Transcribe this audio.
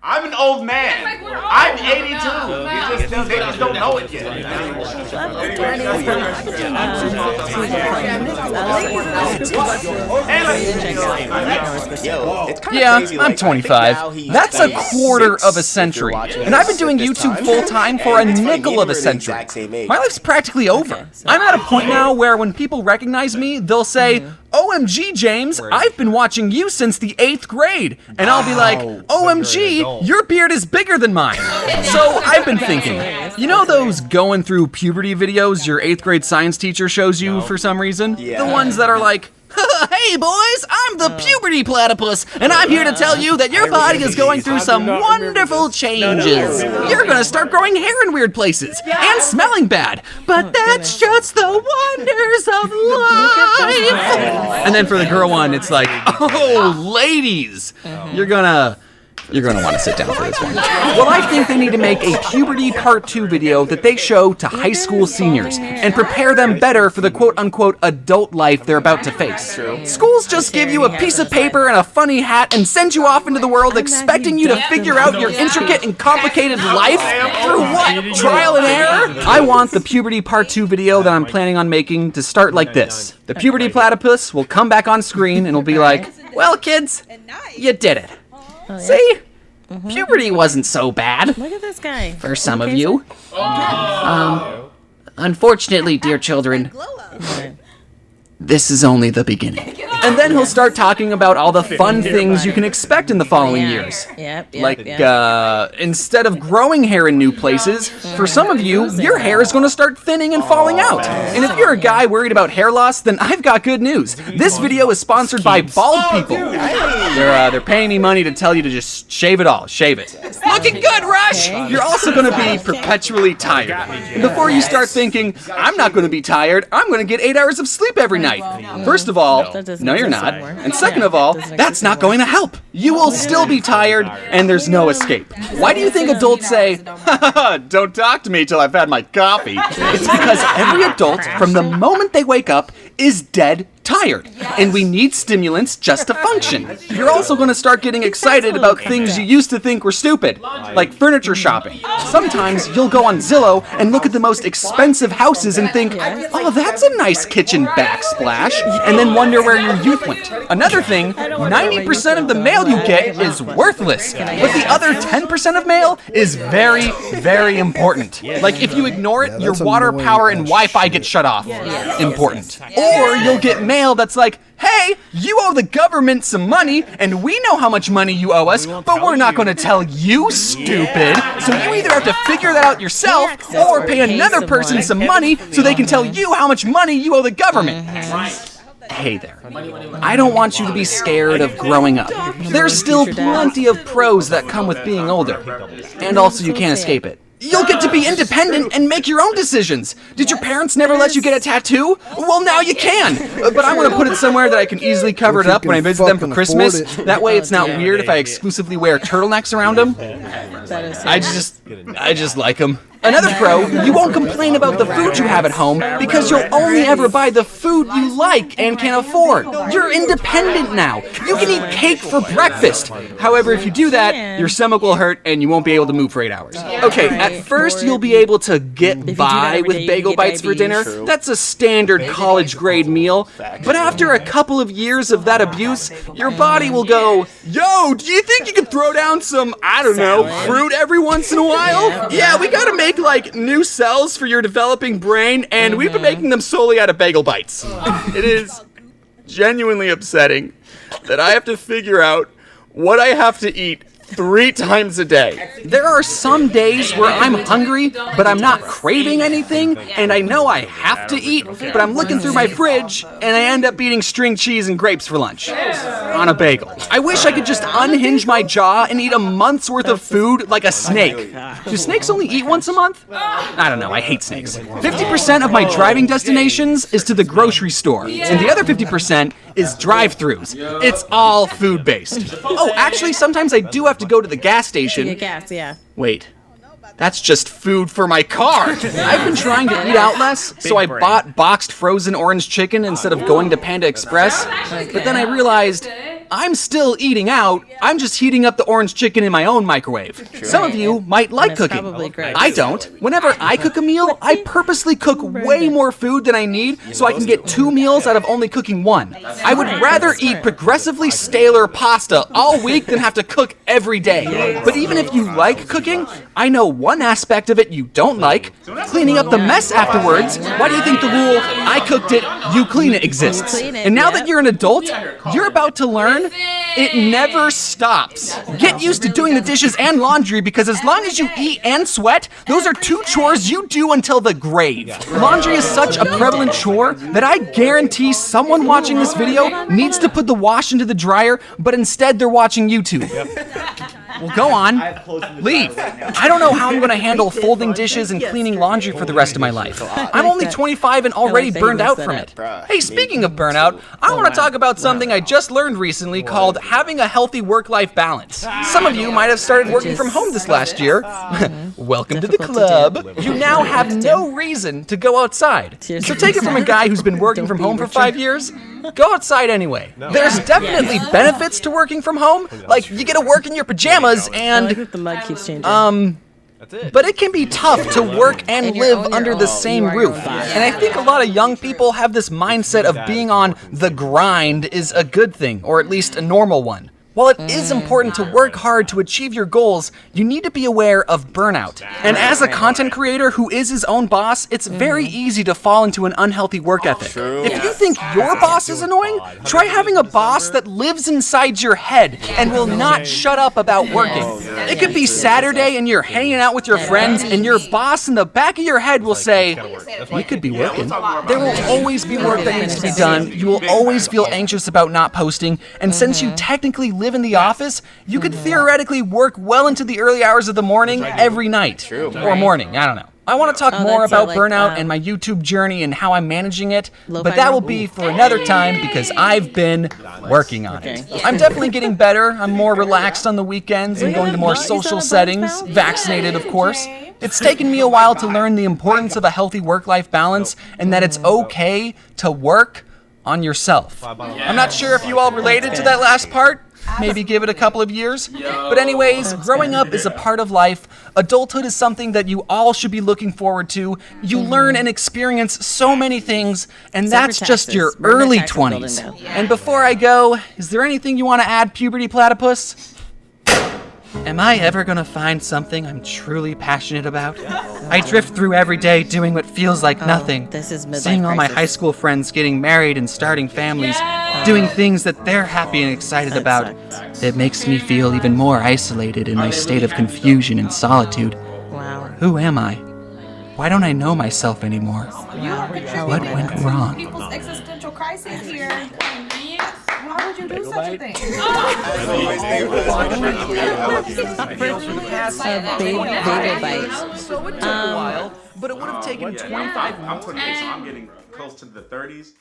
I'm an old man. I'm 82. You just don't know it yet. Yeah, I'm 25. That's a quarter of a century. And I've been doing YouTube full-time for a nickel of a century. My life's practically over. I'm at a point now where when people recognize me, they'll say, OMG, James, I've been watching you since the 8th grade. And I'll be like, OMG, your beard is bigger than mine. So I've been thinking, you know those going through puberty videos your 8th grade science teacher shows you for some reason? The ones that are like, hey boys, I'm the puberty platypus, and I'm here to tell you that your body is going through some wonderful changes. You're gonna start growing hair in weird places, and smelling bad, but that's just the wonders of life. And then for the girl one, it's like, oh, ladies, you're gonna want to sit down for this one. Well, I think they need to make a puberty part 2 video that they show to high school seniors and prepare them better for the quote-unquote adult life they're about to face. Schools just give you a piece of paper and a funny hat and send you off into the world expecting you to figure out your intricate and complicated life through what? Trial and error? I want the puberty part 2 video that I'm planning on making to start like this. The puberty platypus will come back on screen and will be like, well, kids, you did it. See? Puberty wasn't so bad. Look at this guy. For some of you. Unfortunately, dear children, this is only the beginning. And then he'll start talking about all the fun things you can expect in the following years. Instead of growing hair in new places, for some of you, your hair is going to start thinning and falling out. And if you're a guy worried about hair loss, then I've got good news. This video is sponsored by bald people. They're paying me money to tell you to just shave it all. Shave it. Looking good, Rush! You're also going to be perpetually tired. And before you start thinking, I'm not going to be tired, I'm going to get 8 hours of sleep every night. First of all, no you're not. And second of all, that's not going to help. You will still be tired, and there's no escape. Why do you think adults say, don't talk to me till I've had my coffee? It's because every adult, from the moment they wake up, is dead tired, and we need stimulants just to function. You're also going to start getting excited about things you used to think were stupid, like furniture shopping. Sometimes you'll go on Zillow and look at the most expensive houses and think, oh, that's a nice kitchen backsplash, and then wonder where your youth went. Another thing, 90% of the mail you get is worthless, but the other 10% of mail is very, very important. Like if you ignore it, your water, power, and Wi-Fi get shut off. Important. Or you'll get mail that's like, hey, you owe the government some money, and we know how much money you owe us, but we're not going to tell you, stupid. So you either have to figure that out yourself, or pay another person some money so they can tell you how much money you owe the government. Hey there. I don't want you to be scared of growing up. There's still plenty of pros that come with being older. And also you can't escape it. You'll get to be independent and make your own decisions. Did your parents never let you get a tattoo? Well, now you can. But I want to put it somewhere that I can easily cover it up when I visit them for Christmas. That way it's not weird if I exclusively wear turtlenecks around them. I just like them. Another pro, you won't complain about the food you have at home because you'll only ever buy the food you like and can afford. You're independent now. You can eat cake for breakfast. However, if you do that, your stomach will hurt and you won't be able to move for 8 hours. Okay, at first you'll be able to get by with bagel bites for dinner. That's a standard college grade meal. But after a couple of years of that abuse, your body will go, yo, do you think you could throw down some, I don't know, fruit every once in a while? Yeah, we gotta make like new cells for your developing brain, and we've been making them solely out of bagel bites. It is genuinely upsetting that I have to figure out what I have to eat 3 times a day. There are some days where I'm hungry, but I'm not craving anything, and I know I have to eat, but I'm looking through my fridge, and I end up eating string cheese and grapes for lunch. On a bagel. I wish I could just unhinge my jaw and eat a month's worth of food like a snake. Do snakes only eat once a month? I don't know, I hate snakes. 50% of my driving destinations is to the grocery store, and the other 50% is drive-thrus. It's all food-based. Oh, actually, sometimes I do have to go to the gas station. Gas, yeah. Wait, That's just food for my car. I've been trying to eat out less, so I bought boxed frozen orange chicken instead of going to Panda Express. But then I realized I'm still eating out. I'm just heating up the orange chicken in my own microwave. Some of you might like cooking. I don't. Whenever I cook a meal, I purposely cook way more food than I need so I can get 2 meals out of only cooking 1. I would rather eat progressively staler pasta all week than have to cook every day. But even if you like cooking, I know one aspect of it you don't like: cleaning up the mess afterwards. Why do you think the rule, I cooked it, you clean it, exists? And now that you're an adult, you're about to learn it never stops. Get used to doing the dishes and laundry, because as long as you eat and sweat, those are 2 chores you do until the grave. Laundry is such a prevalent chore that I guarantee someone watching this video needs to put the wash into the dryer, but instead they're watching YouTube. Well, go on. Leave. I don't know how I'm going to handle folding dishes and cleaning laundry for the rest of my life. I'm only 25 and already burned out from it. Hey, speaking of burnout, I want to talk about something I just learned recently called having a healthy work-life balance. Some of you might have started working from home this last year. Welcome to the club. You now have no reason to go outside. So take it from a guy who's been working from home for 5 years. Go outside anyway. There's definitely benefits to working from home, like you get to work in your pajamas and, the mud keeps changing. but it can be tough to work and live under the same roof. And I think a lot of young people have this mindset of being on the grind is a good thing, or at least a normal one. While it is important to work hard to achieve your goals, you need to be aware of burnout. And as a content creator who is his own boss, it's very easy to fall into an unhealthy work ethic. If you think your boss is annoying, try having a boss that lives inside your head and will not shut up about working. It could be Saturday and you're hanging out with your friends, and your boss in the back of your head will say, "We could be working." There will always be work that needs to be done. You will always feel anxious about not posting, and since you technically live in the office, you could theoretically work well into the early hours of the morning every night. Or morning, I don't know. I want to talk more about burnout and my YouTube journey and how I'm managing it, but that will be for another time because I've been working on it. I'm definitely getting better. I'm more relaxed on the weekends and going to more social settings, vaccinated of course. It's taken me a while to learn the importance of a healthy work-life balance and that it's okay to work on yourself. I'm not sure if you all related to that last part. Maybe give it a couple of years. But anyways, growing up is a part of life. Adulthood is something that you all should be looking forward to. You learn and experience so many things, and that's just your early 20s. And before I go, is there anything you want to add, Puberty Platypus? Am I ever gonna find something I'm truly passionate about? I drift through every day doing what feels like nothing. Seeing all my high school friends getting married and starting families, doing things that they're happy and excited about. It makes me feel even more isolated in my state of confusion and solitude. Who am I? Why don't I know myself anymore? What went wrong? People's existential crisis here. Why would you do such a thing? So it took a while, but it would have taken 25 I'm 28, so I'm getting close to the 30s.